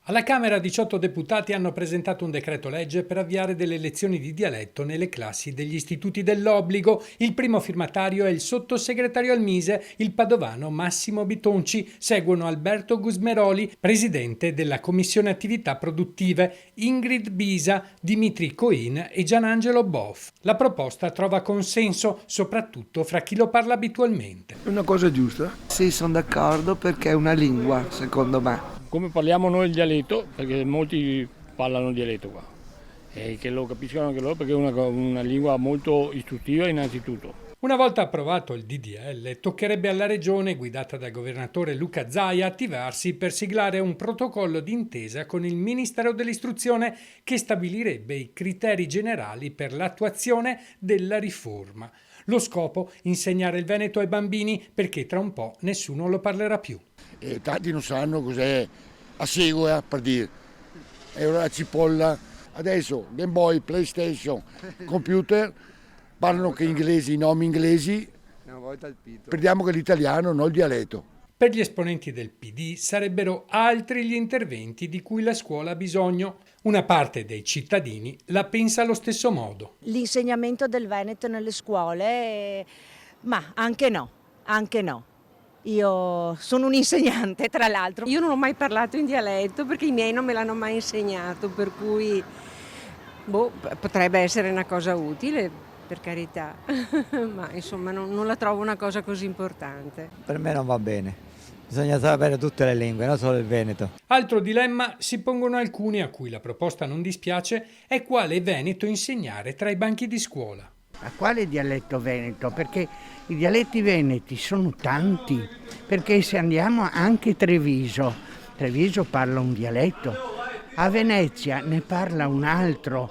Alla Camera 18 deputati hanno presentato un decreto legge per avviare delle lezioni di dialetto nelle classi degli istituti dell'obbligo. Il primo firmatario è il sottosegretario al Mise, il padovano Massimo Bitonci. Seguono Alberto Gusmeroli, presidente della Commissione Attività Produttive, Ingrid Bisa, Dimitri Coin e Gianangelo Boff. La proposta trova consenso soprattutto fra chi lo parla abitualmente. È una cosa giusta? Sì, sono d'accordo perché è una lingua, secondo me. Come parliamo noi il dialetto, perché molti parlano il dialetto qua, e che lo capiscono anche loro perché è una lingua molto istruttiva innanzitutto. Una volta approvato il DDL, toccherebbe alla Regione, guidata dal governatore Luca Zaia, attivarsi per siglare un protocollo d'intesa con il Ministero dell'Istruzione che stabilirebbe i criteri generali per l'attuazione della riforma. Lo scopo? Insegnare il veneto ai bambini perché tra un po' nessuno lo parlerà più. E tanti non sanno cos'è a Segua, per dire, è una cipolla. Adesso Game Boy, PlayStation, computer, parlano che inglesi, i nomi inglesi, perdiamo che l'italiano, non il dialetto. Per gli esponenti del PD sarebbero altri gli interventi di cui la scuola ha bisogno. Una parte dei cittadini la pensa allo stesso modo. L'insegnamento del veneto nelle scuole, ma anche no. Io sono un insegnante, tra l'altro. Io non ho mai parlato in dialetto perché i miei non me l'hanno mai insegnato, per cui potrebbe essere una cosa utile, per carità, ma insomma non la trovo una cosa così importante. Per me non va bene, bisogna sapere tutte le lingue, non solo il veneto. Altro dilemma si pongono alcuni a cui la proposta non dispiace è quale veneto insegnare tra i banchi di scuola. A quale dialetto veneto? Perché i dialetti veneti sono tanti, perché se andiamo anche a Treviso parla un dialetto, a Venezia ne parla un altro.